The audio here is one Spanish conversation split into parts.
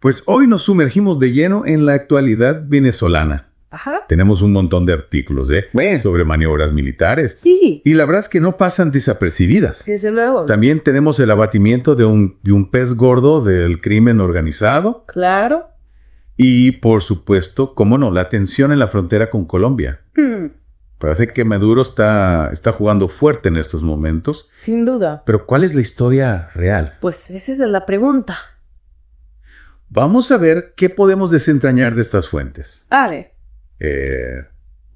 Pues hoy nos sumergimos de lleno en la actualidad venezolana. Ajá. Tenemos un montón de artículos, Bueno. sobre maniobras militares. Sí, Y la verdad es que no pasan desapercibidas. desde luego. También tenemos el abatimiento de un pez gordo del crimen organizado. Claro. Y, por supuesto, cómo no, la tensión en la frontera con Colombia. Parece que Maduro está jugando fuerte en estos momentos. Sin duda. Pero, ¿cuál es la historia real? Pues esa es la pregunta. Vamos a ver qué podemos desentrañar de estas fuentes. Vale.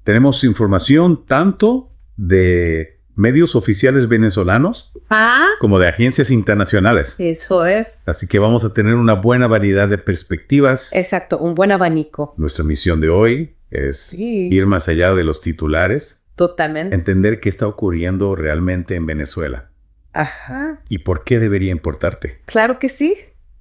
Tenemos información tanto de medios oficiales venezolanos Ah, como de agencias internacionales. eso es. Así que vamos a tener una buena variedad de perspectivas. Exacto, un buen abanico. Nuestra misión de hoy es Sí. ir más allá de los titulares, Totalmente. entender qué está ocurriendo realmente en Venezuela Ajá. y por qué debería importarte. Claro que sí.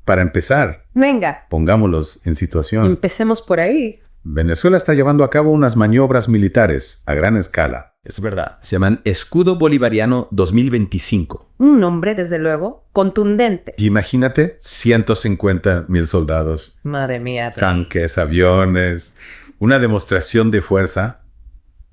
Para empezar, Venga, pongámoslos en situación. empecemos por ahí. Venezuela está llevando a cabo unas maniobras militares a gran escala. Es verdad. Se llaman Escudo Bolivariano 2025. Un nombre, desde luego, contundente. Imagínate 150,000 soldados, Madre mía. tanques, aviones, una demostración de fuerza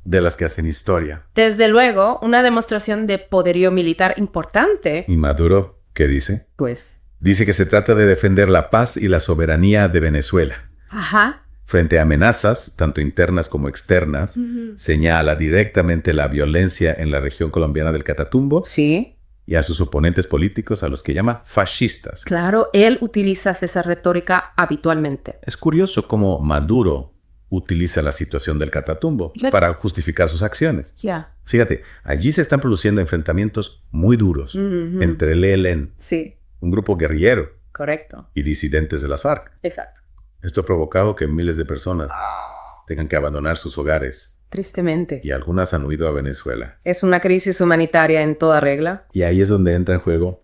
de las que hacen historia. Desde luego, una demostración de poderío militar importante. ¿Y Maduro qué dice? Pues. Dice que se trata de defender la paz y la soberanía de Venezuela. Ajá. Frente a amenazas, tanto internas como externas, señala directamente la violencia en la región colombiana del Catatumbo Sí. y a sus oponentes políticos, a los que llama fascistas. Claro, él utiliza esa retórica habitualmente. Es curioso cómo Maduro utiliza la situación del Catatumbo para justificar sus acciones. Ya. Fíjate, allí se están produciendo enfrentamientos muy duros entre el ELN, Sí, un grupo guerrillero, correcto. y disidentes de las FARC. Exacto. Esto ha provocado que miles de personas tengan que abandonar sus hogares Tristemente. y algunas han huido a Venezuela. Es una crisis humanitaria en toda regla. Y ahí es donde entra en juego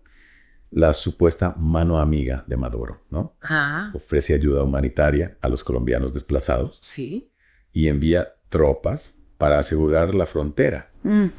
la supuesta mano amiga de Maduro, ¿no? Ah, Ofrece ayuda humanitaria a los colombianos desplazados sí. y envía tropas para asegurar la frontera.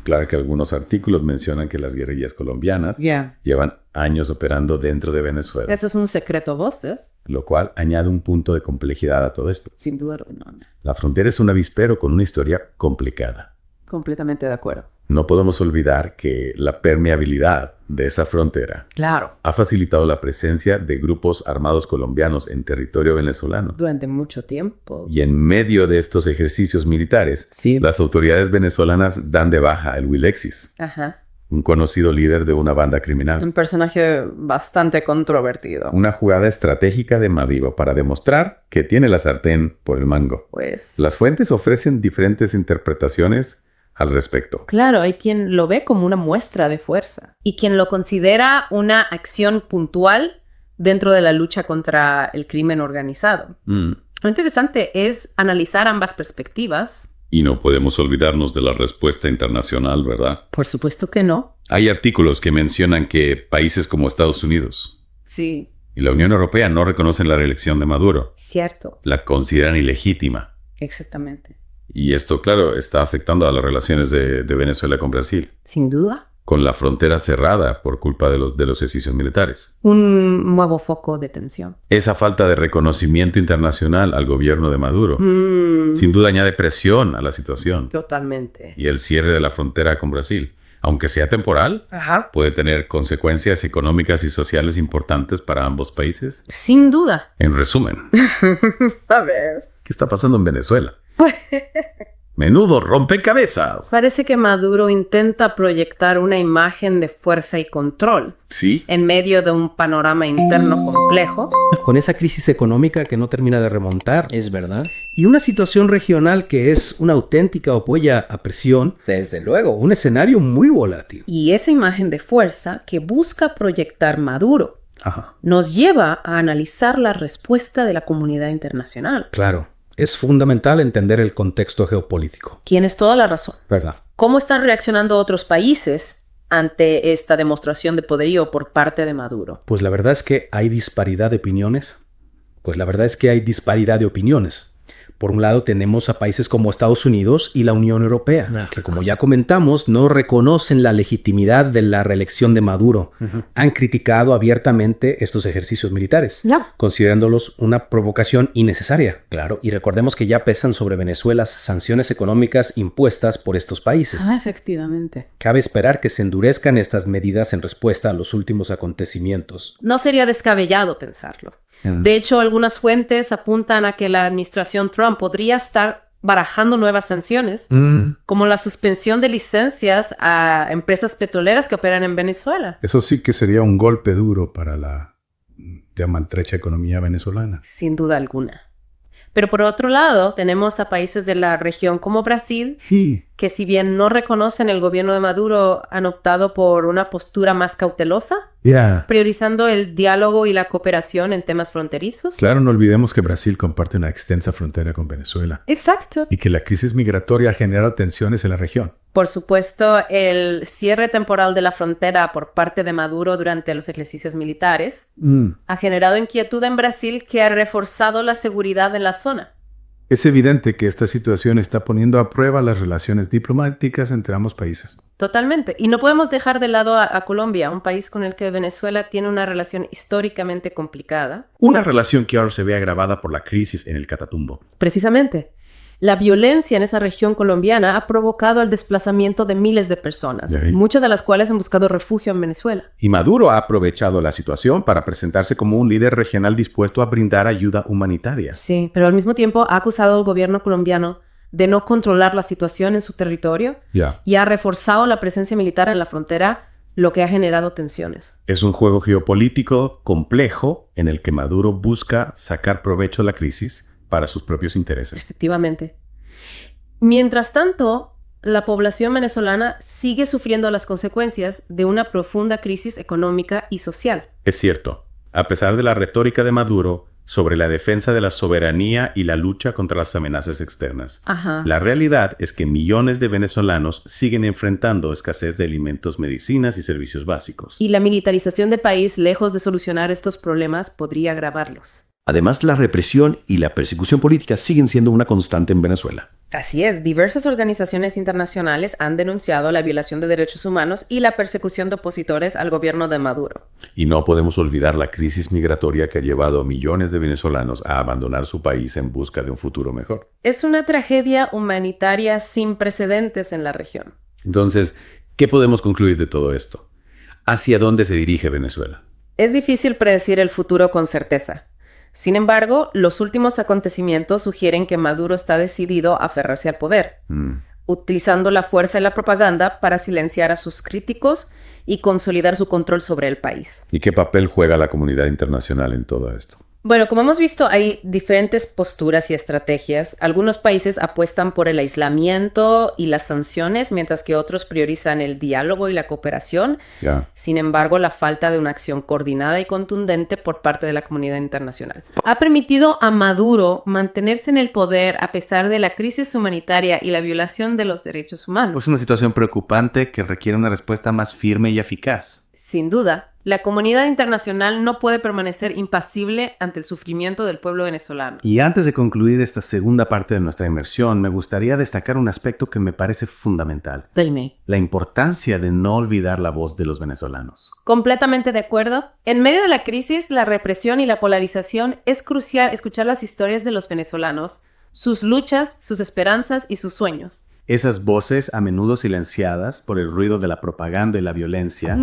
Claro que algunos artículos mencionan que las guerrillas colombianas Ya. llevan años operando dentro de Venezuela, Eso es un secreto voces. lo cual añade un punto de complejidad a todo esto. Sin duda alguna. La frontera es un avispero con una historia complicada. Completamente de acuerdo. No podemos olvidar que la permeabilidad de esa frontera Claro. ha facilitado la presencia de grupos armados colombianos en territorio venezolano. Durante mucho tiempo. Y en medio de estos ejercicios militares, Sí. las autoridades venezolanas dan de baja el Wilexis, Ajá. un conocido líder de una banda criminal. Un personaje bastante controvertido. Una jugada estratégica de Maduro para demostrar que tiene la sartén por el mango. Pues. Las fuentes ofrecen diferentes interpretaciones al respecto. Claro, hay quien lo ve como una muestra de fuerza y quien lo considera una acción puntual dentro de la lucha contra el crimen organizado. Lo interesante es analizar ambas perspectivas. Y no podemos olvidarnos de la respuesta internacional, ¿verdad? Por supuesto que no. Hay artículos que mencionan que países como Estados Unidos Sí, y la Unión Europea no reconocen la reelección de Maduro, cierto, la consideran ilegítima. exactamente. Y esto, claro, está afectando a las relaciones de Venezuela con Brasil, Sin duda. con la frontera cerrada por culpa de los ejercicios militares. Un nuevo foco de tensión. Esa falta de reconocimiento internacional al gobierno de Maduro, sin duda añade presión a la situación. Totalmente. Y el cierre de la frontera con Brasil, aunque sea temporal, Ajá. puede tener consecuencias económicas y sociales importantes para ambos países. Sin duda. En resumen, A ver. ¿qué está pasando en Venezuela? Menudo rompecabezas. Parece que Maduro intenta proyectar una imagen de fuerza y control Sí. en medio de un panorama interno complejo. Con esa crisis económica que no termina de remontar. Es verdad. Y una situación regional que es una auténtica opolla a presión. Desde luego. Un escenario muy volátil. Y esa imagen de fuerza que busca proyectar Maduro Ajá. nos lleva a analizar la respuesta de la comunidad internacional. Claro. Es fundamental entender el contexto geopolítico. Tienes toda la razón. ¿Verdad? ¿Cómo están reaccionando otros países ante esta demostración de poderío por parte de Maduro? Pues la verdad es que hay disparidad de opiniones. Por un lado tenemos a países como Estados Unidos y la Unión Europea, que como ya comentamos, no reconocen la legitimidad de la reelección de Maduro. Han criticado abiertamente estos ejercicios militares, considerándolos una provocación innecesaria. Claro, y recordemos que ya pesan sobre Venezuela sanciones económicas impuestas por estos países. Efectivamente. Cabe esperar que se endurezcan estas medidas en respuesta a los últimos acontecimientos. No sería descabellado pensarlo. De hecho, algunas fuentes apuntan a que la administración Trump podría estar barajando nuevas sanciones, como la suspensión de licencias a empresas petroleras que operan en Venezuela. Eso sí que sería un golpe duro para la ya maltrecha economía venezolana. Sin duda alguna. Pero por otro lado, tenemos a países de la región como Brasil, que si bien no reconocen el gobierno de Maduro, han optado por una postura más cautelosa, priorizando el diálogo y la cooperación en temas fronterizos. Claro, no olvidemos que Brasil comparte una extensa frontera con Venezuela. Exacto. Y que la crisis migratoria ha generado tensiones en la región. Por supuesto, el cierre temporal de la frontera por parte de Maduro durante los ejercicios militares ha generado inquietud en Brasil que ha reforzado la seguridad en la zona. Es evidente que esta situación está poniendo a prueba las relaciones diplomáticas entre ambos países. Totalmente. Y no podemos dejar de lado a Colombia, un país con el que Venezuela tiene una relación históricamente complicada. Una relación que ahora se ve agravada por la crisis en el Catatumbo. Precisamente. La violencia en esa región colombiana ha provocado el desplazamiento de miles de personas, muchas de las cuales han buscado refugio en Venezuela. Y Maduro ha aprovechado la situación para presentarse como un líder regional dispuesto a brindar ayuda humanitaria. Sí, pero al mismo tiempo ha acusado al gobierno colombiano de no controlar la situación en su territorio y ha reforzado la presencia militar en la frontera, lo que ha generado tensiones. Es un juego geopolítico complejo en el que Maduro busca sacar provecho de la crisis para sus propios intereses. Efectivamente. Mientras tanto, la población venezolana sigue sufriendo las consecuencias de una profunda crisis económica y social. Es cierto, a pesar de la retórica de Maduro sobre la defensa de la soberanía y la lucha contra las amenazas externas, la realidad es que millones de venezolanos siguen enfrentando escasez de alimentos, medicinas y servicios básicos. Y la militarización del país, lejos de solucionar estos problemas, podría agravarlos. Además, la represión y la persecución política siguen siendo una constante en Venezuela. Así es, diversas organizaciones internacionales han denunciado la violación de derechos humanos y la persecución de opositores al gobierno de Maduro. Y no podemos olvidar la crisis migratoria que ha llevado a millones de venezolanos a abandonar su país en busca de un futuro mejor. Es una tragedia humanitaria sin precedentes en la región. Entonces, ¿qué podemos concluir de todo esto? ¿Hacia dónde se dirige Venezuela? Es difícil predecir el futuro con certeza. Sin embargo, los últimos acontecimientos sugieren que Maduro está decidido a aferrarse al poder, utilizando la fuerza y la propaganda para silenciar a sus críticos y consolidar su control sobre el país. ¿Y qué papel juega la comunidad internacional en todo esto? Bueno, como hemos visto, hay diferentes posturas y estrategias. Algunos países apuestan por el aislamiento y las sanciones, mientras que otros priorizan el diálogo y la cooperación. Sin embargo, la falta de una acción coordinada y contundente por parte de la comunidad internacional ha permitido a Maduro mantenerse en el poder a pesar de la crisis humanitaria y la violación de los derechos humanos. Es una situación preocupante que requiere una respuesta más firme y eficaz. Sin duda, la comunidad internacional no puede permanecer impasible ante el sufrimiento del pueblo venezolano. Y antes de concluir esta segunda parte de nuestra inmersión, me gustaría destacar un aspecto que me parece fundamental. Dime. La importancia de no olvidar la voz de los venezolanos. Completamente de acuerdo. En medio de la crisis, la represión y la polarización, es crucial escuchar las historias de los venezolanos, sus luchas, sus esperanzas y sus sueños. Esas voces, a menudo silenciadas por el ruido de la propaganda y la violencia,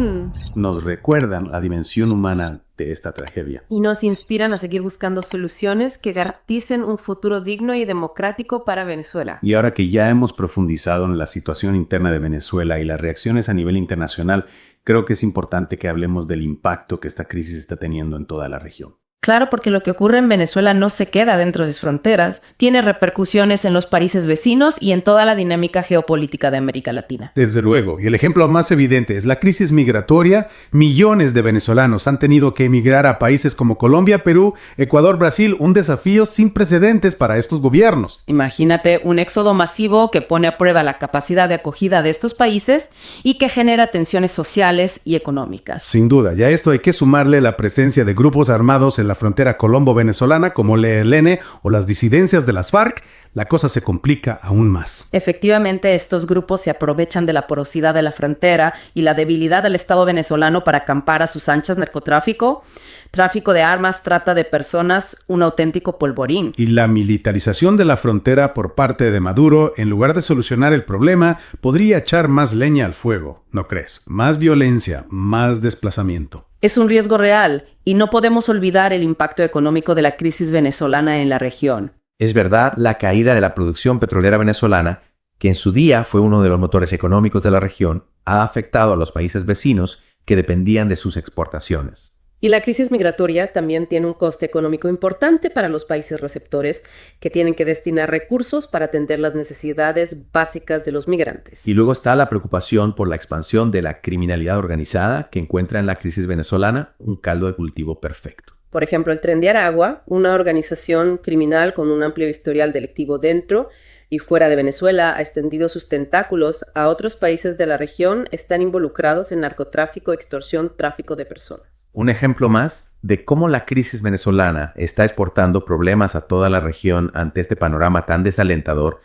nos recuerdan la dimensión humana de esta tragedia. Y nos inspiran a seguir buscando soluciones que garanticen un futuro digno y democrático para Venezuela. Y ahora que ya hemos profundizado en la situación interna de Venezuela y las reacciones a nivel internacional, creo que es importante que hablemos del impacto que esta crisis está teniendo en toda la región. Claro, porque lo que ocurre en Venezuela no se queda dentro de sus fronteras, tiene repercusiones en los países vecinos y en toda la dinámica geopolítica de América Latina. Desde luego, y el ejemplo más evidente es la crisis migratoria. Millones de venezolanos han tenido que emigrar a países como Colombia, Perú, Ecuador, Brasil, un desafío sin precedentes para estos gobiernos. Imagínate un éxodo masivo que pone a prueba la capacidad de acogida de estos países y que genera tensiones sociales y económicas. Sin duda, y a esto hay que sumarle la presencia de grupos armados en en la frontera colombo-venezolana como el ELN o las disidencias de las FARC, la cosa se complica aún más. Efectivamente, estos grupos se aprovechan de la porosidad de la frontera y la debilidad del Estado venezolano para acampar a sus anchas narcotráfico, tráfico de armas, trata de personas, un auténtico polvorín. Y la militarización de la frontera por parte de Maduro, en lugar de solucionar el problema, podría echar más leña al fuego, ¿no crees? Más violencia, más desplazamiento. Es un riesgo real y no podemos olvidar el impacto económico de la crisis venezolana en la región. Es verdad la caída de la producción petrolera venezolana, que en su día fue uno de los motores económicos de la región, ha afectado a los países vecinos que dependían de sus exportaciones. Y la crisis migratoria también tiene un coste económico importante para los países receptores que tienen que destinar recursos para atender las necesidades básicas de los migrantes. Y luego está la preocupación por la expansión de la criminalidad organizada que encuentra en la crisis venezolana un caldo de cultivo perfecto. Por ejemplo, el Tren de Aragua, una organización criminal con un amplio historial delictivo dentro y fuera de Venezuela, ha extendido sus tentáculos a otros países de la región, están involucrados en narcotráfico, extorsión, tráfico de personas. Un ejemplo más de cómo la crisis venezolana está exportando problemas a toda la región ante este panorama tan desalentador.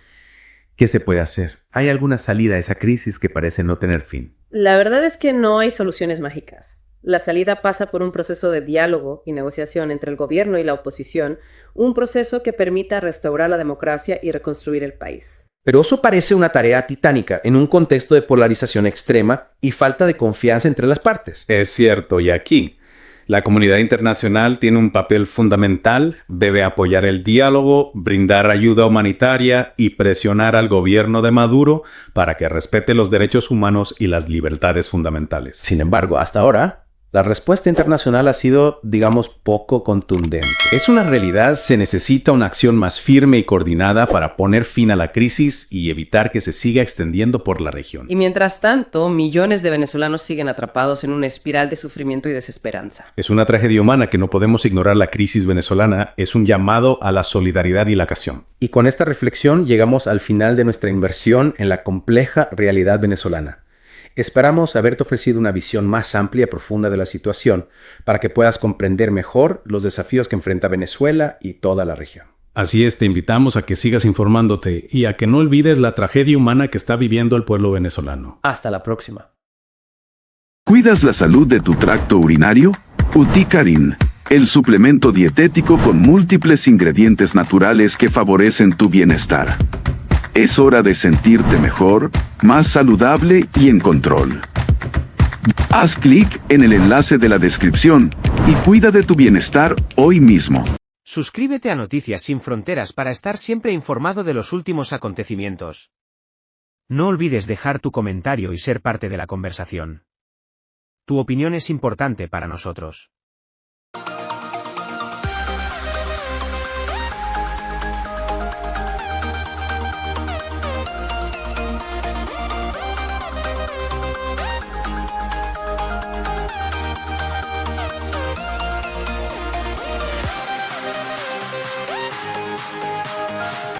¿Qué se puede hacer? ¿Hay alguna salida a esa crisis que parece no tener fin? La verdad es que no hay soluciones mágicas. La salida pasa por un proceso de diálogo y negociación entre el gobierno y la oposición, un proceso que permita restaurar la democracia y reconstruir el país. Pero eso parece una tarea titánica en un contexto de polarización extrema y falta de confianza entre las partes. Es cierto, y aquí la comunidad internacional tiene un papel fundamental, debe apoyar el diálogo, brindar ayuda humanitaria y presionar al gobierno de Maduro para que respete los derechos humanos y las libertades fundamentales. Sin embargo, hasta ahora, la respuesta internacional ha sido, digamos, poco contundente. Es una realidad, se necesita una acción más firme y coordinada para poner fin a la crisis y evitar que se siga extendiendo por la región. Y mientras tanto, millones de venezolanos siguen atrapados en una espiral de sufrimiento y desesperanza. Es una tragedia humana que no podemos ignorar. La crisis venezolana es un llamado a la solidaridad y la acción. Y con esta reflexión llegamos al final de nuestra inversión en la compleja realidad venezolana. Esperamos haberte ofrecido una visión más amplia y profunda de la situación para que puedas comprender mejor los desafíos que enfrenta Venezuela y toda la región. Así es, te invitamos a que sigas informándote y a que no olvides la tragedia humana que está viviendo el pueblo venezolano. Hasta la próxima. ¿Cuidas la salud de tu tracto urinario? Uticarin, el suplemento dietético con múltiples ingredientes naturales que favorecen tu bienestar. Es hora de sentirte mejor, más saludable y en control. Haz clic en el enlace de la descripción y cuida de tu bienestar hoy mismo. Suscríbete a Noticias Sin Fronteras para estar siempre informado de los últimos acontecimientos. No olvides dejar tu comentario y ser parte de la conversación. Tu opinión es importante para nosotros.